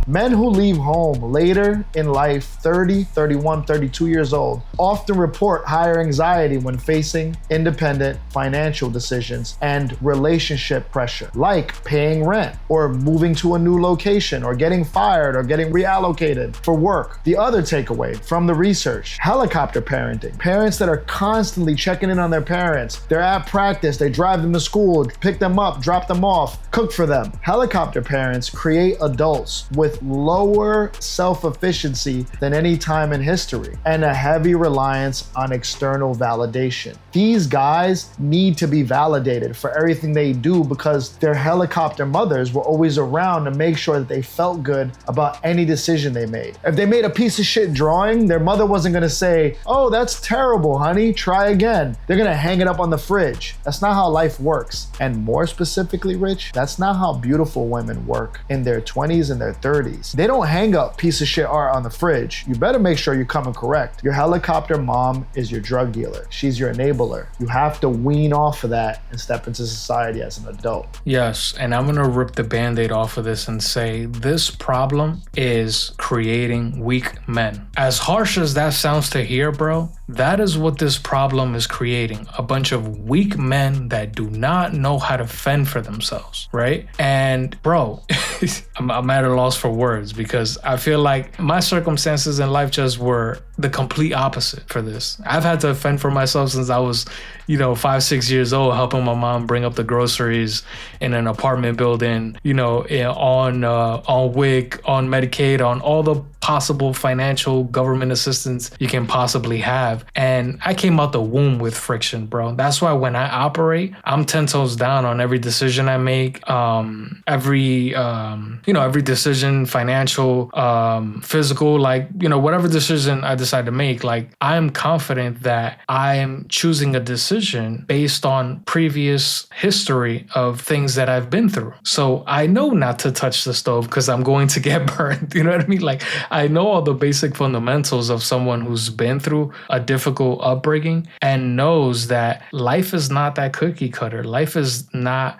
Men who leave home later in life, 30, 31, 32 years old, often report higher anxiety when facing independent financial decisions and relationship pressure, like paying rent or moving to a new location or getting fired or getting reallocated for work. The other takeaway from the research, helicopter parenting. Parents that are constantly checking in on their parents. They're at practice, they drive them to school, pick them up, drop them off, cook for them. Helicopter parents create adults with lower self-efficiency than any time in history and a heavy reliance on external validation. These guys need to be validated for everything they do because their helicopter mothers were always around to make sure that they felt good about any decision they made. If they made a piece of shit drawing, their mother wasn't gonna say, "Oh, that's terrible, honey, try again." They're gonna hang it up on the fridge. That's not how life works. And more specifically, Rich, that's not how beautiful women work in their 20s and their 30s. They don't hang up piece of shit art on the fridge. You better make sure you're coming correct. Your helicopter mom is your drug dealer. She's your enabler. You have to wean off of that and step into society as an adult. Yes, and I'm gonna rip the Band-Aid off of this and say this problem is creating weak men. As harsh as that sounds to hear, bro, that is what this problem is creating. A bunch of weak men that do not know how to fend for themselves, right? And bro, I'm at a loss for words because I feel like my circumstances in life just were the complete opposite for this. I've had to fend for myself since I was, 5, 6 years old, helping my mom bring up the groceries in an apartment building, on WIC, on Medicaid, on all the possible financial government assistance you can possibly have. And I came out the womb with friction, bro. That's why when I operate, I'm 10 toes down on every decision I make, every decision, financial, physical, whatever decision I decide to make, I'm confident that I am choosing a decision based on previous history of things that I've been through. So I know not to touch the stove because I'm going to get burned. You know what I mean? I know all the basic fundamentals of someone who's been through a difficult upbringing and knows that life is not that cookie cutter. Life is not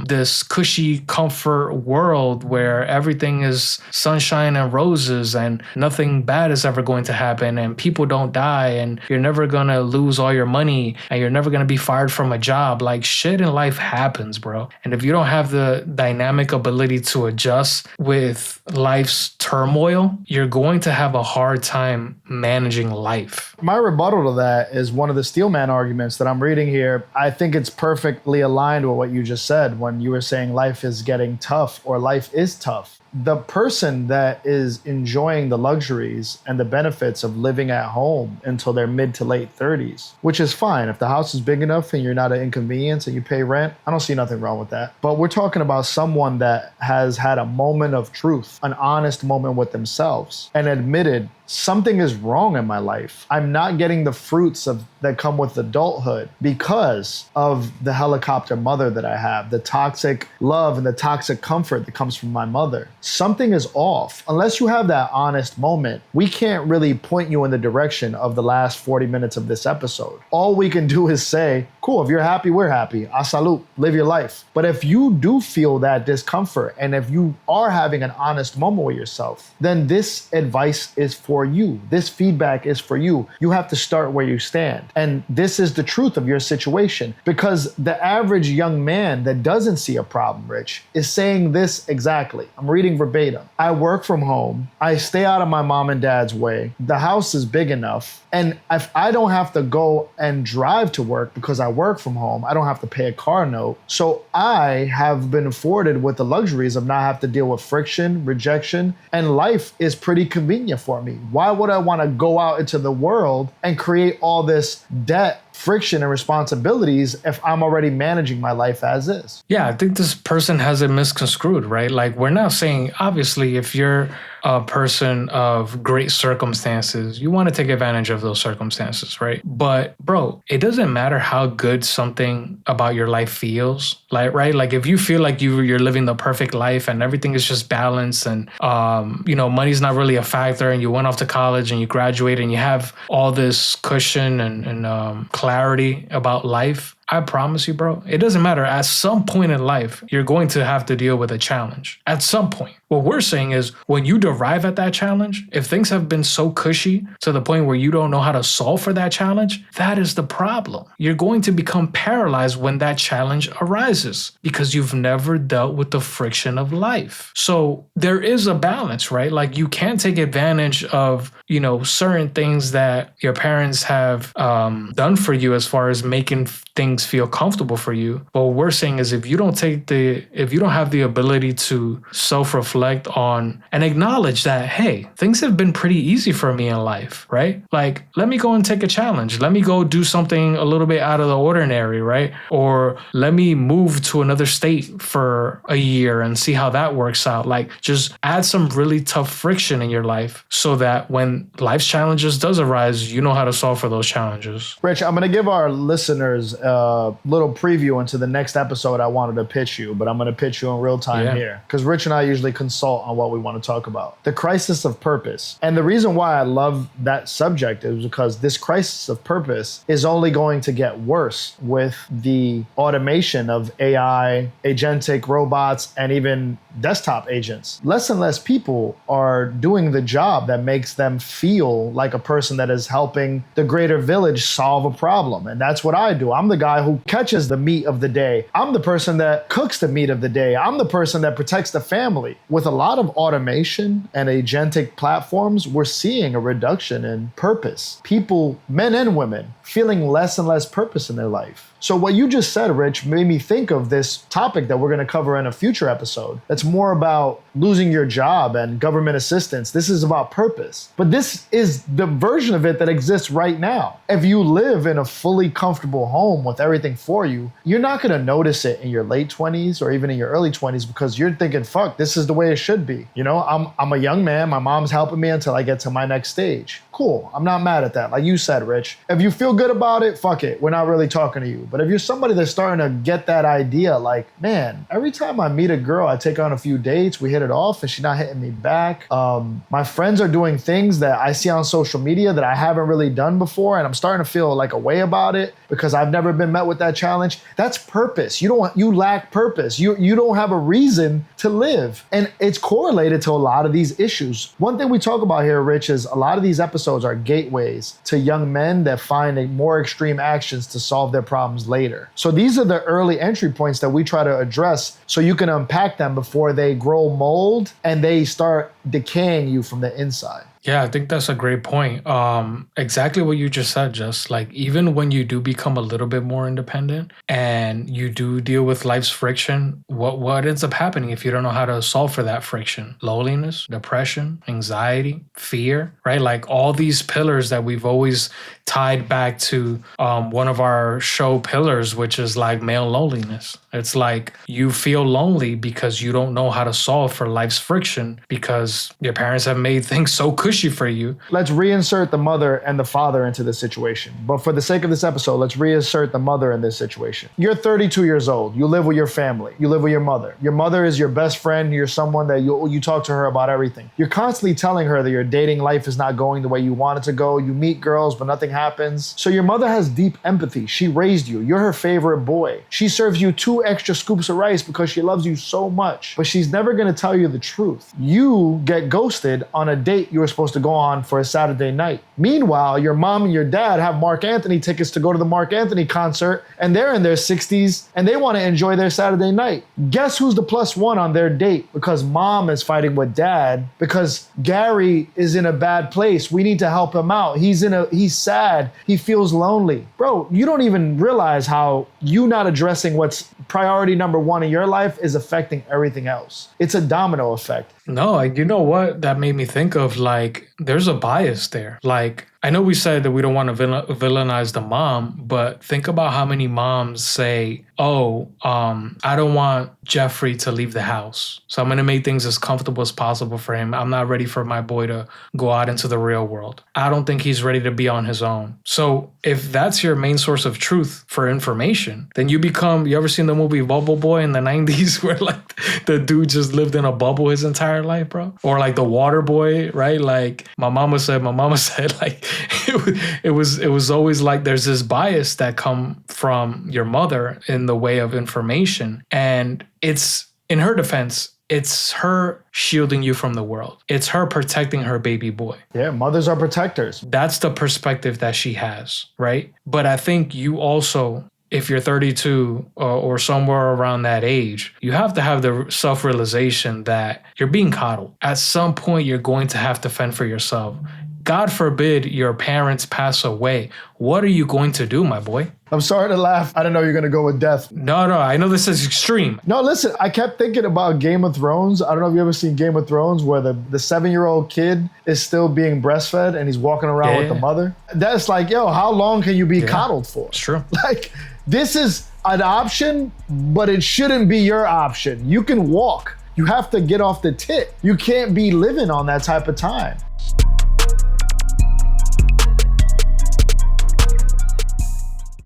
this cushy comfort world where everything is sunshine and roses and nothing bad is ever going to happen and people don't die and you're never going to lose all your money and you're never going to be fired from a job. Shit in life happens, bro. And if you don't have the dynamic ability to adjust with life's turmoil, you're going to have a hard time managing life. My rebuttal to that is one of the Steelman arguments that I'm reading here. I think it's perfectly aligned with what you just said when you were saying life is getting tough or life is tough. The person that is enjoying the luxuries and the benefits of living at home until their mid to late 30s, which is fine. If the house is big enough and you're not an inconvenience and you pay rent, I don't see nothing wrong with that. But we're talking about someone that has had a moment of truth, an honest moment with themselves, and admitted something is wrong in my life. I'm not getting the fruits that come with adulthood because of the helicopter mother that I have, the toxic love and the toxic comfort that comes from my mother. Something is off. Unless you have that honest moment, we can't really point you in the direction of the last 40 minutes of this episode. All we can do is say, cool, if you're happy, we're happy. A salute, live your life. But if you do feel that discomfort and if you are having an honest moment with yourself, then this advice is for you. This feedback is for you. You have to start where you stand. And this is the truth of your situation because the average young man that doesn't see a problem, Rich, is saying this exactly. I'm reading verbatim. I work from home. I stay out of my mom and dad's way. The house is big enough. And if I don't have to go and drive to work because I work from home, I don't have to pay a car note. So I have been afforded with the luxuries of not have to deal with friction, rejection, and life is pretty convenient for me. Why would I want to go out into the world and create all this debt, friction, and responsibilities if I'm already managing my life as is? Yeah, I think this person has it misconstrued, right? We're not saying, obviously, if you're a person of great circumstances, you want to take advantage of those circumstances, right? But bro, it doesn't matter how good something about your life feels, right? If you feel like you're living the perfect life and everything is just balanced and, money's not really a factor and you went off to college and you graduate and you have all this cushion and clarity about life, I promise you, bro, it doesn't matter. At some point in life, you're going to have to deal with a challenge. At some point. What we're saying is when you derive at that challenge, if things have been so cushy to the point where you don't know how to solve for that challenge, that is the problem. You're going to become paralyzed when that challenge arises because you've never dealt with the friction of life. So there is a balance, right? Like you can't take advantage of, certain things that your parents have done for you as far as making things feel comfortable for you. But what we're saying is if you don't have the ability to self-reflect on and acknowledge that, hey, things have been pretty easy for me in life, right? Like, let me go and take a challenge. Let me go do something a little bit out of the ordinary, right? Or let me move to another state for a year and see how that works out. Like, just add some really tough friction in your life so that when life's challenges does arise, you know how to solve for those challenges. Rich, I'm going to give our listeners a little preview into the next episode I wanted to pitch you, but I'm going to pitch you in real time here because Rich and I usually consult on what we want to talk about. The crisis of purpose. And the reason why I love that subject is because this crisis of purpose is only going to get worse with the automation of AI, agentic robots, and even desktop agents. Less and less people are doing the job that makes them feel like a person that is helping the greater village solve a problem. And that's what I do. I'm the guy who catches the meat of the day. I'm the person that cooks the meat of the day. I'm the person that protects the family. With a lot of automation and agentic platforms, we're seeing a reduction in purpose. People, men and women, feeling less and less purpose in their life. So what you just said, Rich, made me think of this topic that we're going to cover in a future episode. That's more about losing your job and government assistance. This is about purpose. But this is the version of it that exists right now. If you live in a fully comfortable home with everything for you, you're not going to notice it in your late 20s or even in your early 20s because you're thinking, fuck, this is the way it should be. I'm a young man. My mom's helping me until I get to my next stage. Cool. I'm not mad at that. Like you said, Rich, if you feel good about it, fuck it. We're not really talking to you. But if you're somebody that's starting to get that idea, like, man, every time I meet a girl, I take her on a few dates, we hit it off and she's not hitting me back. My friends are doing things that I see on social media that I haven't really done before. And I'm starting to feel like a way about it because I've never been met with that challenge. That's purpose. You lack purpose. You don't have a reason to live. And it's correlated to a lot of these issues. One thing we talk about here, Rich, is a lot of these episodes are gateways to young men that find more extreme actions to solve their problems later. So these are the early entry points that we try to address so you can unpack them before they grow mold and they start decaying you from the inside. Yeah, I think that's a great point. Exactly what you just said, just like even when you do become a little bit more independent and you do deal with life's friction, what ends up happening if you don't know how to solve for that friction? Loneliness, depression, anxiety, fear, right? Like all these pillars that we've always tied back to one of our show pillars, which is like male loneliness. It's like you feel lonely because you don't know how to solve for life's friction because your parents have made things so cushy for you. Let's reinsert the mother and the father into this situation. But for the sake of this episode, let's reinsert the mother in this situation. You're 32 years old. You live with your family. You live with your mother. Your mother is your best friend. You're someone that you talk to her about everything. You're constantly telling her that your dating life is not going the way you want it to go. You meet girls, but nothing happens. So your mother has deep empathy. She raised you. You're her favorite boy. She serves you 2 extra scoops of rice because she loves you so much. But she's never going to tell you the truth. You get ghosted on a date you were supposed to go on for a Saturday night. Meanwhile, your mom and your dad have Mark Anthony tickets to go to the Mark Anthony concert, and they're in their 60s, and they want to enjoy their Saturday night. Guess who's the +1 on their date? Because mom is fighting with dad, because Gary is in a bad place. We need to help him out. He's sad. He feels lonely. Bro, you don't even realize how you not addressing what's priority number 1 in your life is affecting everything else. It's a domino effect. No, you know what? That made me think of like, there's a bias there. Like, I know we said that we don't want to villainize the mom, but think about how many moms say, oh, I don't want Jeffrey to leave the house. So I'm going to make things as comfortable as possible for him. I'm not ready for my boy to go out into the real world. I don't think he's ready to be on his own. So if that's your main source of truth for information, then you ever seen the movie Bubble Boy in the 90s where like the dude just lived in a bubble his entire life, bro? Or like the Water Boy, right? Like my mama said like it was always like there's this bias that come from your mother in the way of information. And it's, in her defense, it's her shielding you from the world. It's her protecting her baby boy. Yeah, mothers are protectors. That's the perspective that she has, right? But I think you also, if you're 32 or somewhere around that age, you have to have the self-realization that you're being coddled. At some point, you're going to have to fend for yourself. God forbid your parents pass away. What are you going to do, my boy? I'm sorry to laugh. I don't know you're going to go with death. No, I know this is extreme. No, listen, I kept thinking about Game of Thrones. I don't know if you ever seen Game of Thrones where the 7-year-old kid is still being breastfed and he's walking around with the mother. That's like, yo, how long can you be coddled for? It's true. Like, this is an option, but it shouldn't be your option. You can walk. You have to get off the tit. You can't be living on that type of time.